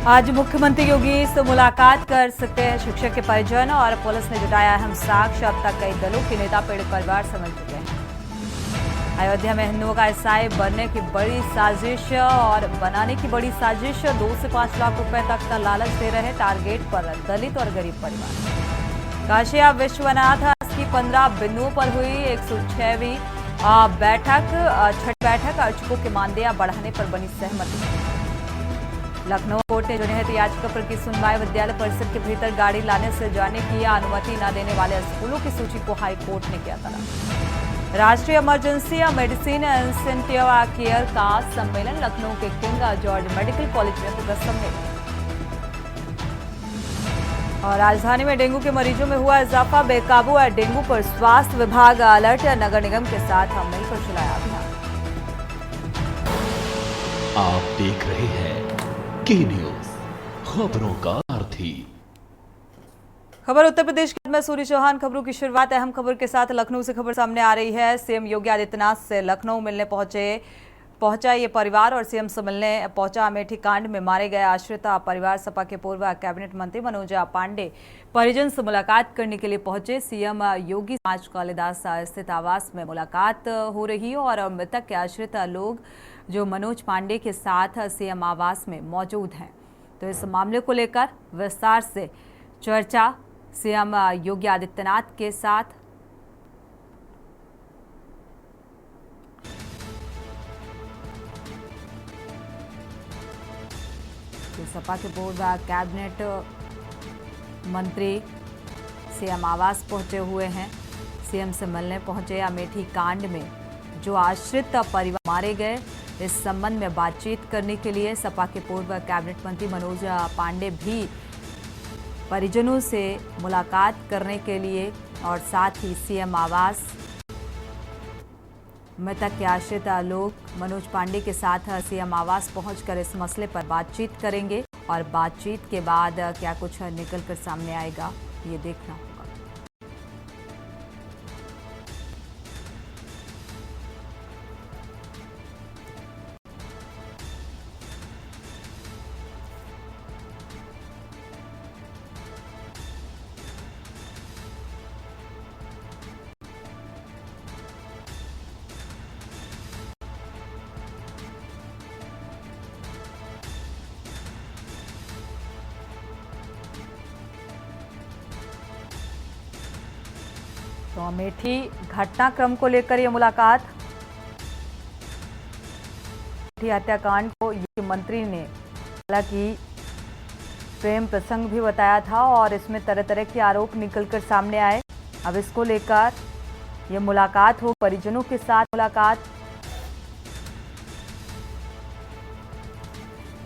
आज मुख्यमंत्री योगी से मुलाकात कर सकते हैं शिक्षक के परिजन और पुलिस ने जुटाया अहम साक्ष्य। अब तक कई दलों के नेता पीड़ित परिवार से मिल चुके हैं। अयोध्या में हिंदुओं का ईसाई बनने की बड़ी साजिश और बनाने की बड़ी साजिश। 2 से 5 लाख रुपए तक का लालच दे रहे टारगेट पर दलित और गरीब परिवार। काशी विश्वनाथ की 15 बिंदुओं पर हुई 106वीं बैठक। छठी बैठक अर्चकों के मानदेय बढ़ाने पर बनी सहमति। लखनऊ कोर्ट ने जनहित याचिका पर की सुनवाई। विद्यालय परिसर के भीतर गाड़ी लाने से जाने की अनुमति न देने वाले स्कूलों की सूची को हाई कोर्ट ने किया तलब। राष्ट्रीय इमरजेंसी मेडिसिन इंसेंटिव केयर का सम्मेलन लखनऊ के किंग जॉर्ज मेडिकल कॉलेज में होगा सम्मेलन। और राजधानी में डेंगू के मरीजों में हुआ इजाफा। बेकाबू है डेंगू पर स्वास्थ्य विभाग अलर्ट। नगर निगम के साथ मिलकर चलाया अभियान। आप देख रहे हैं के न्यूज, खबरों का सारथी। खबर उत्तर प्रदेश के मैं सूर्य चौहान। खबरों की शुरुआत अहम खबर के साथ लखनऊ से खबर सामने आ रही है। सीएम योगी आदित्यनाथ से लखनऊ मिलने पहुंचा ये परिवार और सीएम से मिलने पहुंचा अमेठी कांड में मारे गए आश्रित परिवार। सपा के पूर्व कैबिनेट मंत्री मनोज पांडे परिजन से मुलाकात करने के लिए पहुंचे। सीएम योगी आज कालिदास स्थित आवास में मुलाकात हो रही है और मृतक के आश्रित लोग जो मनोज पांडे के साथ सीएम आवास में मौजूद हैं। तो इस मामले को लेकर विस्तार से चर्चा सीएम योगी आदित्यनाथ के साथ। सपा के पूर्व कैबिनेट मंत्री सीएम आवास पहुंचे हुए हैं। सीएम से मिलने पहुंचे। अमेठी कांड में जो आश्रित परिवार मारे गए इस संबंध में बातचीत करने के लिए सपा के पूर्व कैबिनेट मंत्री मनोज पांडे भी परिजनों से मुलाकात करने के लिए और साथ ही सीएम आवास मृतक के आश्रित लोग मनोज पांडे के साथ सीएम आवास पहुंचकर इस मसले पर बातचीत करेंगे और बातचीत के बाद क्या कुछ निकलकर सामने आएगा ये देखना होगा। तो अमेठी घटनाक्रम को लेकर यह मुलाकात। अमेठी हत्याकांड को युवा मंत्री ने हालांकि प्रेम प्रसंग भी बताया था और इसमें तरह तरह के आरोप निकलकर सामने आए। अब इसको लेकर यह मुलाकात हो, परिजनों के साथ मुलाकात।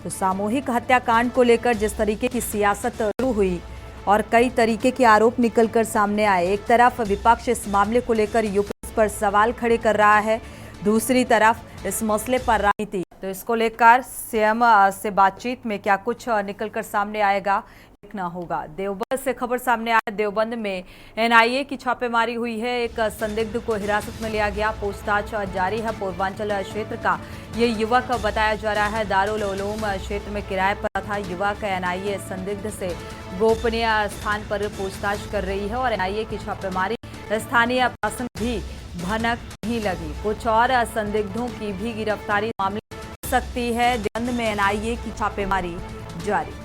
तो सामूहिक हत्याकांड को लेकर जिस तरीके की सियासत शुरू हुई और कई तरीके के आरोप निकलकर सामने आए। एक तरफ विपक्ष इस मामले को लेकर यूपी पर सवाल खड़े कर रहा है, दूसरी तरफ इस मसले पर राजनीति। तो इसको लेकर सीएम से बातचीत में क्या कुछ निकलकर सामने आएगा देखना होगा। देवबंद से खबर सामने आया। देवबंद में एनआईए की छापेमारी हुई है। एक संदिग्ध को हिरासत में लिया गया। पूछताछ जारी है। पूर्वांचल क्षेत्र का ये युवक बताया जा रहा है। दारुल उलूम क्षेत्र में किराए पर था युवक। एनआईए संदिग्ध से गोपनीय स्थान पर पूछताछ कर रही है और एनआईए की छापेमारी स्थानीय प्रशासन भी भनक नहीं लगी। कुछ और संदिग्धों की भी गिरफ्तारी मामले हो सकती है। देवबंद में एनआईए की छापेमारी जारी।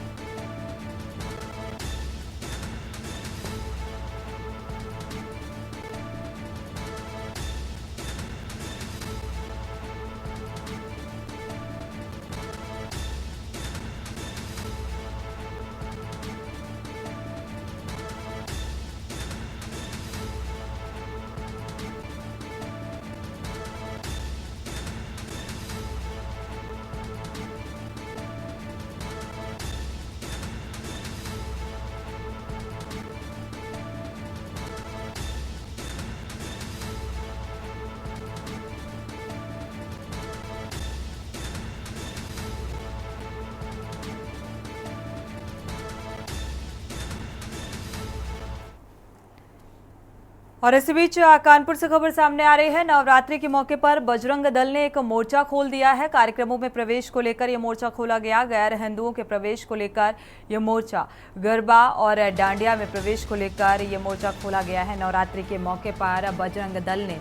और इसी बीच कानपुर से खबर सामने आ रही है। नवरात्रि के मौके पर बजरंग दल ने एक मोर्चा खोल दिया है। कार्यक्रमों में प्रवेश को लेकर यह मोर्चा खोला गया। गैर हिंदुओं के प्रवेश को लेकर यह मोर्चा, गरबा और डांडिया में प्रवेश को लेकर यह मोर्चा खोला गया है। नवरात्रि के मौके पर बजरंग दल ने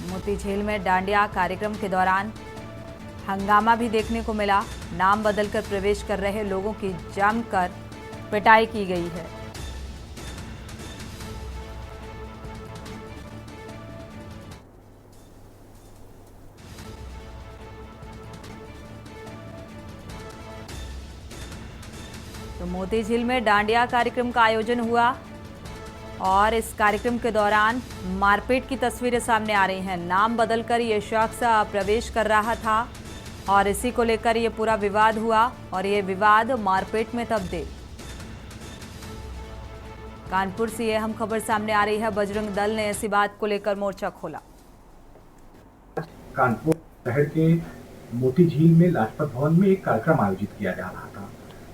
मोती झील में डांडिया कार्यक्रम के दौरान हंगामा भी देखने को मिला। नाम बदलकर प्रवेश कर रहे लोगों की जमकर पिटाई की गई है। तो मोती झील में डांडिया कार्यक्रम का आयोजन हुआ और इस कार्यक्रम के दौरान मारपीट की तस्वीरें सामने आ रही हैं। नाम बदलकर ये शख्स प्रवेश कर रहा था और इसी को लेकर ये पूरा विवाद हुआ और ये विवाद मारपीट में तब्दील। कानपुर से ये अहम खबर सामने आ रही है। बजरंग दल ने ऐसी बात को लेकर मोर्चा खोला। कानपुर शहर के मोती झील में लाजपत भवन में एक कार्यक्रम आयोजित किया जा रहा था।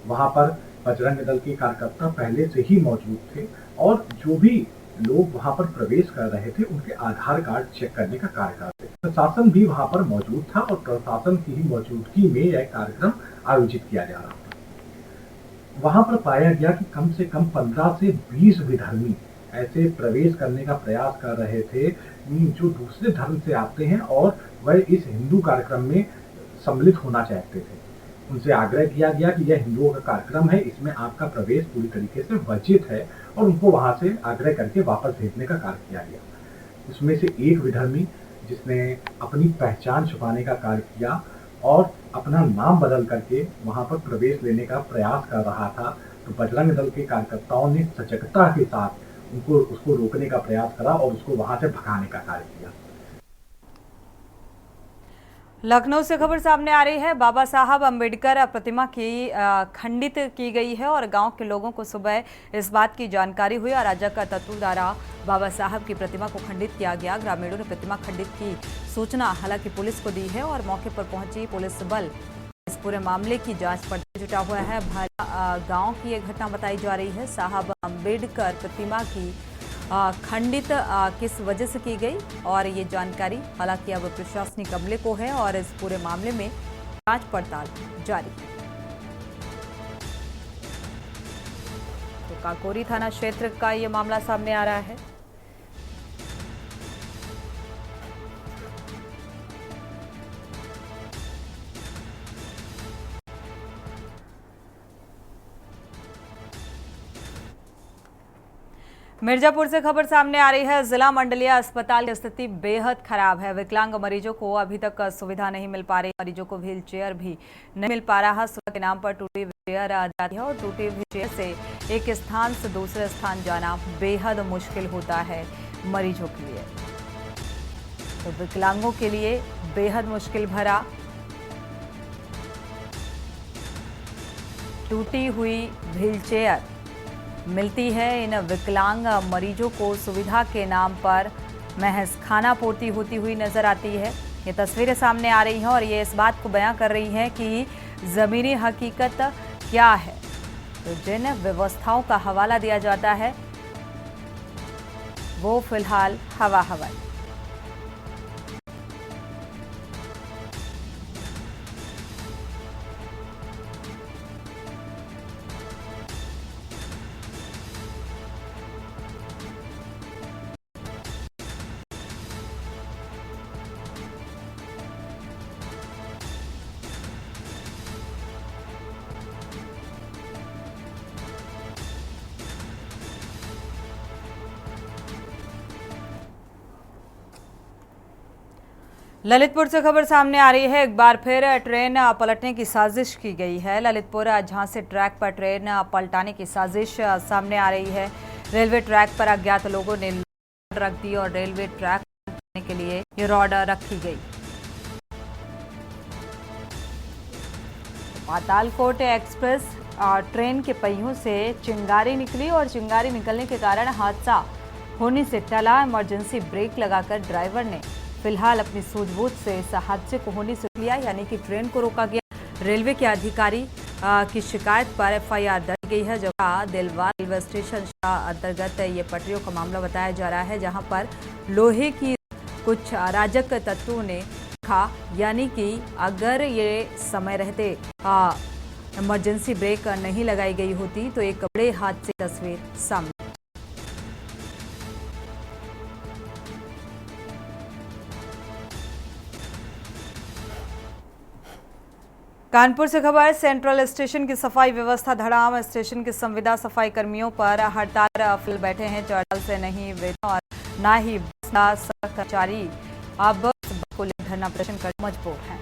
वहां पर बजरंग दल के कार्यकर्ता पहले से ही मौजूद थे और जो भी लोग वहां पर प्रवेश कर रहे थे उनके आधार कार्ड चेक करने का कार्य कर रहे थे। प्रशासन भी वहां पर मौजूद था और प्रशासन की ही मौजूदगी में यह कार्यक्रम आयोजित किया जा रहा था। वहां पर पाया गया कि कम से कम 15 से 20 विधर्मी ऐसे प्रवेश करने का प्रयास कर रहे थे जो दूसरे धर्म से आते हैं और वह इस हिंदू कार्यक्रम में सम्मिलित होना चाहते थे। उनसे आग्रह किया गया कि यह हिंदुओं का कार्यक्रम है, इसमें आपका प्रवेश पूरी तरीके से वर्जित है और उनको वहां से आग्रह करके वापस भेजने का कार्य किया गया। उसमें से एक विधर्मी जिसने अपनी पहचान छुपाने का कार्य किया और अपना नाम बदल करके वहां पर प्रवेश लेने का प्रयास कर रहा था, तो बजरंग दल के कार्यकर्ताओं ने सजगता के साथ उसको रोकने का प्रयास करा और उसको वहां से भगाने का कार्य किया। लखनऊ से खबर सामने आ रही है। बाबा साहब अंबेडकर प्रतिमा की खंडित की गई है और गांव के लोगों को सुबह इस बात की जानकारी हुई और अराजक तत्वों द्वारा बाबा साहब की प्रतिमा को खंडित किया गया। ग्रामीणों ने प्रतिमा खंडित की सूचना हालांकि पुलिस को दी है और मौके पर पहुंची पुलिस बल इस पूरे मामले की जांच पड़ताल जुटा हुआ है। भला गाँव की यह घटना बताई जा रही है। साहब अंबेडकर प्रतिमा की खंडित किस वजह से की गई और ये जानकारी हालांकि अब प्रशासनिक अमले को है और इस पूरे मामले में जांच पड़ताल जारी है। तो काकोरी थाना क्षेत्र का ये मामला सामने आ रहा है। मिर्जापुर से खबर सामने आ रही है। जिला मंडलीय अस्पताल की स्थिति बेहद खराब है। विकलांग मरीजों को अभी तक सुविधा नहीं मिल पा रही। मरीजों को व्हील चेयर भी नहीं मिल पा रहा। सुविधा के नाम पर टूटी व्हील चेयर जाती है और टूटी व्हील चेयर से एक स्थान से दूसरे स्थान जाना बेहद मुश्किल होता है मरीजों के लिए। तो विकलांगों के लिए बेहद मुश्किल भरा टूटी हुई व्हील चेयर मिलती है। इन विकलांग मरीजों को सुविधा के नाम पर महज खाना पूर्ति होती हुई नजर आती है। ये तस्वीरें सामने आ रही हैं और ये इस बात को बयां कर रही हैं कि ज़मीनी हकीकत क्या है। तो जिन व्यवस्थाओं का हवाला दिया जाता है वो फिलहाल हवा हवाई। ललितपुर से खबर सामने आ रही है। एक बार फिर ट्रेन पलटने की साजिश की गई है। ललितपुर झांसी ट्रैक पर ट्रेन पलटाने की साजिश सामने आ रही है। रेलवे ट्रैक पर अज्ञात लोगों ने रॉड रख दी और रेलवे ट्रैक पलटने के लिए ये रॉड रखी गई। पातालकोट एक्सप्रेस ट्रेन के पहियों से चिंगारी निकली और चिंगारी निकलने के कारण हादसा होने से टला। इमरजेंसी ब्रेक लगाकर ड्राइवर ने फिलहाल अपनी सूझबूझ से इस हादसे को होने से लिया, यानी कि ट्रेन को रोका गया। रेलवे के अधिकारी की शिकायत पर एफआईआर दर्ज गई है। जगह दिलवार रेलवे स्टेशन अंतर्गत ये पटरियों का मामला बताया जा रहा है, जहां पर लोहे की कुछ अराजक तत्वों ने कहा, यानी कि अगर ये समय रहते इमरजेंसी ब्रेक नहीं लगाई गई होती तो एक बड़े हादसे की तस्वीर सामने। कानपुर से खबर, सेंट्रल स्टेशन की सफाई व्यवस्था धड़ाम। स्टेशन की संविदा सफाई कर्मियों पर हड़ताल फिल बैठे हैं। 4 साल से नहीं वेतन और ना ही बस कर्मचारी अब को लेकर धरना प्रदर्शन कर मजबूर हैं।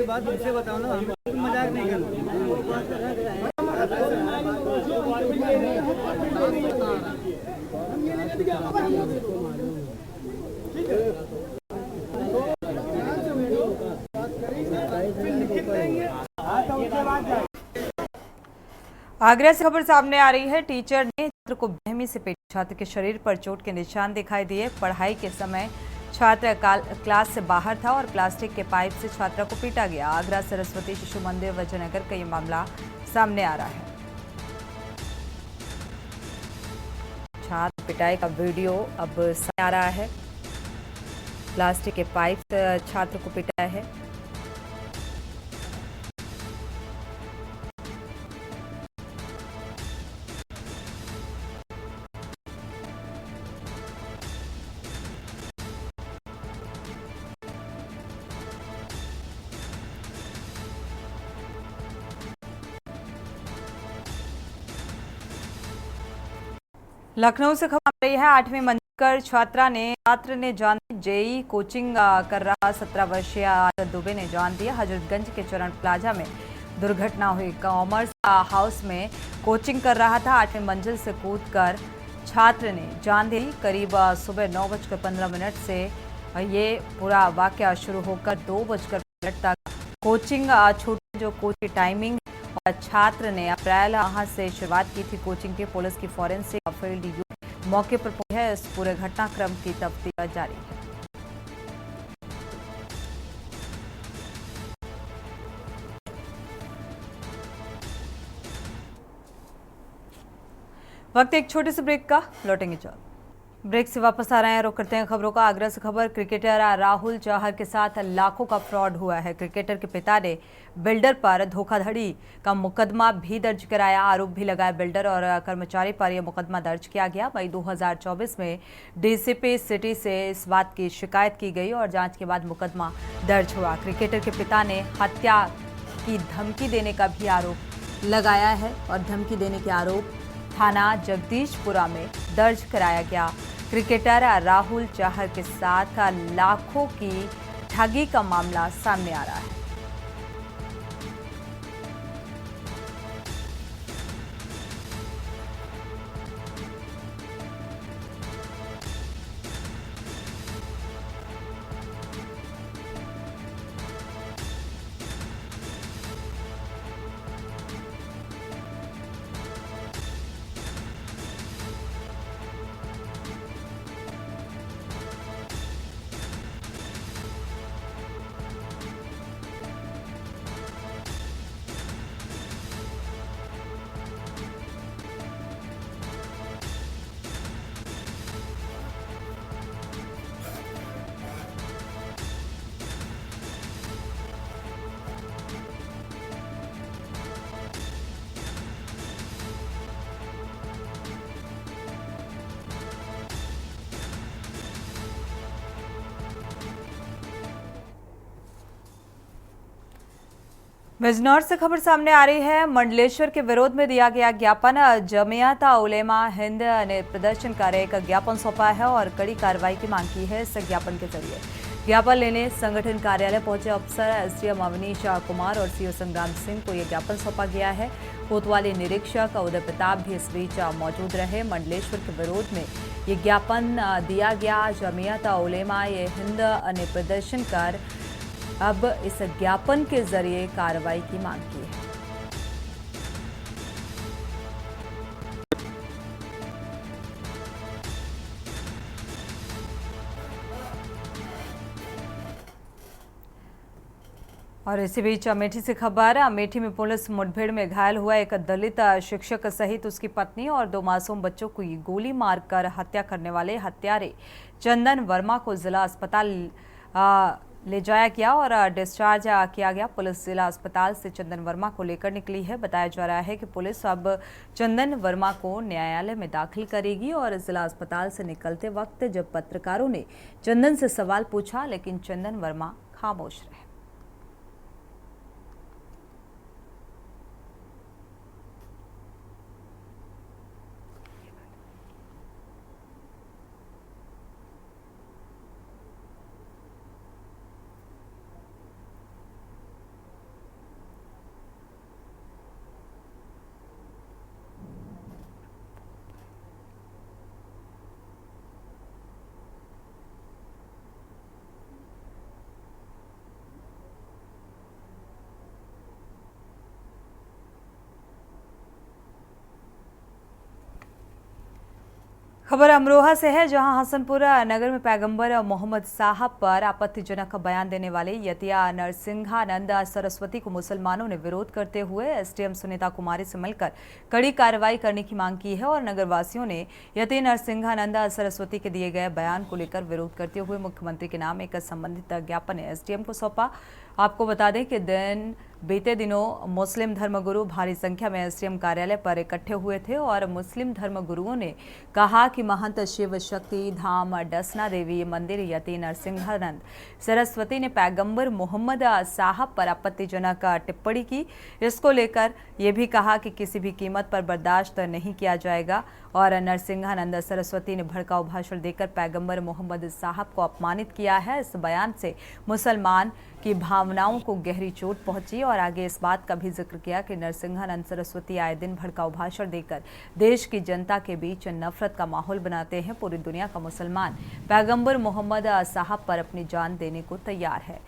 बात मुझसे बताओ ना, मजाक नहीं करो। आगरा से खबर सामने आ रही है। टीचर ने छात्र को बेरहमी से पीटा। छात्र के शरीर पर चोट के निशान दिखाई दिए। पढ़ाई के समय छात्र क्लास से बाहर था और प्लास्टिक के पाइप से छात्रा को पीटा गया। आगरा सरस्वती शिशु मंदिर वजयनगर का ये मामला सामने आ रहा है। छात्र पिटाई का वीडियो अब सामने आ रहा है। प्लास्टिक के पाइप से छात्र को पिटाया है। लखनऊ से खबर आ रही है। 8वीं मंजिल छात्र ने जान दी। जेई कोचिंग कर रहा 17 वर्षीय आदित्य दुबे ने जान दिया। हजरतगंज के चरण प्लाजा में दुर्घटना हुई। कॉमर्स हाउस में कोचिंग कर रहा था। 8वीं मंजिल से कूदकर छात्र ने जान दी। करीब सुबह 9:15 से ये पूरा वाकया शुरू होकर 2:05 तक कोचिंग छूटी। जो कोच की टाइमिंग और छात्र ने अप्रैल माह से शुरुआत की थी कोचिंग की। पुलिस की फॉरेंसिक फील्ड यूनिट मौके पर पहुंची है। इस पूरे घटनाक्रम की तफ्तीश जारी है। वक्त एक छोटे से ब्रेक का, लौटेंगे जल्द। ब्रेक से वापस आ रहे हैं, रुक करते हैं खबरों का। आगरा से खबर, क्रिकेटर राहुल चहर के साथ लाखों का फ्रॉड हुआ है। क्रिकेटर के पिता ने बिल्डर पर धोखाधड़ी का मुकदमा भी दर्ज कराया। आरोप भी लगाया। बिल्डर और कर्मचारी पर यह मुकदमा दर्ज किया गया। मई 2024 में डीसीपी सिटी से इस बात की शिकायत की गई और जांच के बाद मुकदमा दर्ज हुआ। क्रिकेटर के पिता ने हत्या की धमकी देने का भी आरोप लगाया है और धमकी देने के आरोप थाना जगदीशपुरा में दर्ज कराया गया। क्रिकेटर राहुल चहर के साथ लाखों की ठगी का मामला सामने आ रहा है। बिजनौर से खबर सामने आ रही है। मंडलेश्वर के विरोध में दिया गया ज्ञापन। जमियत उलेमा हिंद ने प्रदर्शन कर एक ज्ञापन सौंपा है और कड़ी कार्रवाई की मांग की है। इस ज्ञापन के जरिए ज्ञापन लेने संगठन कार्यालय पहुंचे अफसर एसडीएम अवनीश कुमार और सीओ संग्राम सिंह को यह ज्ञापन सौंपा गया है। कोतवाली निरीक्षक उदय प्रताप भी इस बीच मौजूद रहे। मंडलेश्वर के विरोध में ये ज्ञापन दिया गया। जमीयत उलेमा ए हिंद ने प्रदर्शन कर अब इस ज्ञापन के जरिए कार्रवाई की मांग की है। और इसी बीच अमेठी से खबर। अमेठी में पुलिस मुठभेड़ में घायल हुआ एक दलित शिक्षक सहित उसकी पत्नी और 2 मासूम बच्चों की गोली मारकर हत्या करने वाले हत्यारे चंदन वर्मा को जिला अस्पताल ले जाया गया और डिस्चार्ज किया गया। पुलिस जिला अस्पताल से चंदन वर्मा को लेकर निकली है। बताया जा रहा है कि पुलिस अब चंदन वर्मा को न्यायालय में दाखिल करेगी। और जिला अस्पताल से निकलते वक्त जब पत्रकारों ने चंदन से सवाल पूछा, लेकिन चंदन वर्मा खामोश रहे। खबर अमरोहा से है, जहां हसनपुरा नगर में पैगंबर मोहम्मद साहब पर आपत्तिजनक बयान देने वाले यतिया नरसिंहानंद सरस्वती को मुसलमानों ने विरोध करते हुए एसडीएम सुनीता कुमारी से मिलकर कड़ी कार्रवाई करने की मांग की है। और नगरवासियों ने यति नरसिंहानंद सरस्वती के दिए गए बयान को लेकर विरोध करते हुए मुख्यमंत्री के नाम एक संबंधित ज्ञापन एसडीएम को सौंपा। आपको बता दें कि बीते दिनों मुस्लिम धर्मगुरु भारी संख्या में एसडीएम कार्यालय पर इकट्ठे हुए थे और मुस्लिम धर्मगुरुओं ने कहा कि महंत शिव शक्ति धाम डसना देवी मंदिर यति नरसिंहानंद सरस्वती ने पैगंबर मोहम्मद साहब पर आपत्तिजनक टिप्पणी की। इसको लेकर ये भी कहा कि किसी भी कीमत पर बर्दाश्त नहीं किया जाएगा। और नरसिंहानंद सरस्वती ने भड़काऊ भाषण देकर पैगंबर मोहम्मद साहब को अपमानित किया है। इस बयान से मुसलमान की भावनाओं को गहरी चोट पहुंची और आगे इस बात का भी जिक्र किया कि नरसिंहानंद सरस्वती आए दिन भड़काऊ भाषण देकर देश की जनता के बीच नफरत का माहौल बनाते हैं। पूरी दुनिया का मुसलमान पैगंबर मोहम्मद साहब पर अपनी जान देने को तैयार है।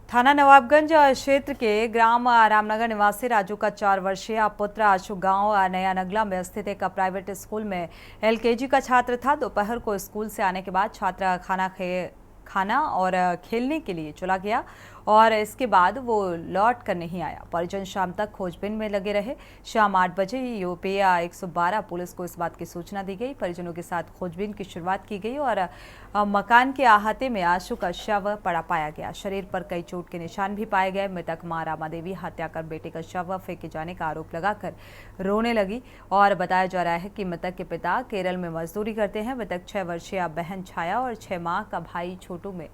थाना नवाबगंज क्षेत्र के ग्राम रामनगर निवासी राजू का 4 वर्षीय पुत्र आशु गांव नया नगला में स्थित एक प्राइवेट स्कूल में एलकेजी का छात्र था। दोपहर को स्कूल से आने के बाद छात्र खाना और खेलने के लिए चला गया और इसके बाद वो लौट कर नहीं आया। परिजन शाम तक खोजबीन में लगे रहे। शाम 8 बजे यूपीया 112 पुलिस को इस बात की सूचना दी गई। परिजनों के साथ खोजबीन की शुरुआत की गई और मकान के अहाते में आशु का शव पड़ा पाया गया। शरीर पर कई चोट के निशान भी पाए गए। मृतक मां रामा देवी हत्या कर बेटे का शव फेंके जाने का आरोप लगाकर रोने लगी। और बताया जा रहा है कि मृतक के पिता केरल में मजदूरी करते हैं। मृतक 6 वर्षीय बहन छाया और 6 माह का भाई छोटू में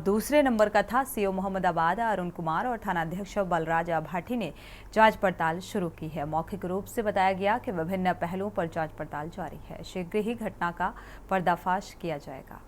दूसरे नंबर का था। सीओ मोहम्मदाबाद अरुण कुमार और थानाध्यक्ष बलराज भाटी ने जांच पड़ताल शुरू की है। मौखिक रूप से बताया गया कि विभिन्न पहलुओं पर जांच पड़ताल जारी है। शीघ्र ही घटना का पर्दाफाश किया जाएगा।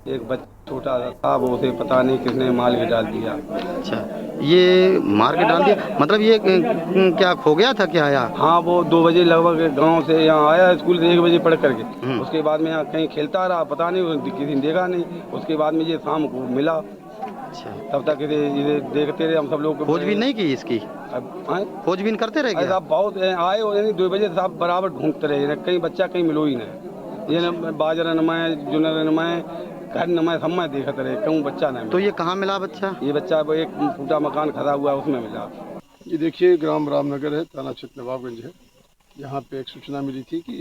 एक बच्चा छोटा था, वो उसे पता नहीं किसने मार के डाल दिया। अच्छा, ये मार के डाल दिया मतलब ये क्या खो गया था क्या आया? हाँ, वो 2 बजे लगभग गांव से यहाँ आया, स्कूल से 1 बजे पढ़ करके। उसके बाद में यहाँ कहीं खेलता रहा, पता नहीं किसी ने देखा नहीं। उसके बाद में ये शाम को मिला। अच्छा, तब तक इसे देखते रहे हम सब लोग। खोजबीन नहीं की इसकी? खोजबीन करते रहे क्या? बहुत आए और 2 बजे साहब बराबर ढूंढते रहे, कहीं बच्चा कहीं मिलो ही नहीं। ये बाजरा नमाए जुनर नमाए घर नमाए सब में देखते रहे, कहूँ बच्चा नहीं। तो ये कहाँ मिला बच्चा? ये बच्चा वो एक टूटा मकान खड़ा हुआ उसमें मिला। ये देखिए ग्राम रामनगर है, थाना क्षेत्र नवाबगंज है। यहाँ पे एक सूचना मिली थी कि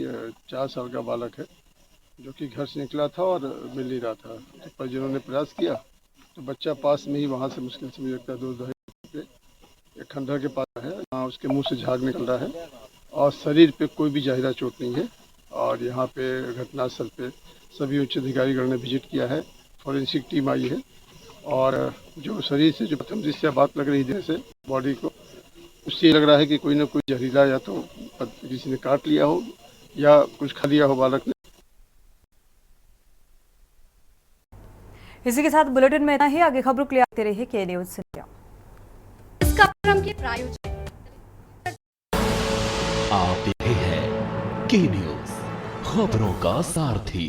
4 साल का बालक है जो कि घर से निकला था और मिल नहीं रहा था। तो परिजनों ने प्रयास किया तो बच्चा पास में ही वहाँ से मुश्किल से मुझे लगता है 2-2.5 एक खंडहर के पास है। उसके मुंह से झाग निकल रहा है और शरीर पे कोई भी ज़ाहिरा चोट नहीं है। और यहाँ पे घटनास्थल पे सभी उच्च अधिकारीगण ने विजिट किया है, फॉरेंसिक टीम आई है और जो शरीर से जो प्रथम दृष्टया बात लग रही है जैसे बॉडी को, उससे लग रहा है कि कोई ना कोई जहरीला या तो किसी ने काट लिया हो या कुछ खा लिया हो बालक ने। इसी के साथ बुलेटिन में इतना ही। आगे खबरों के लिए आते रहिए के न्यूज से। इस कार्यक्रम के प्रायोजक आप देख रहे हैं के न्यूज, खबरों का सारथी।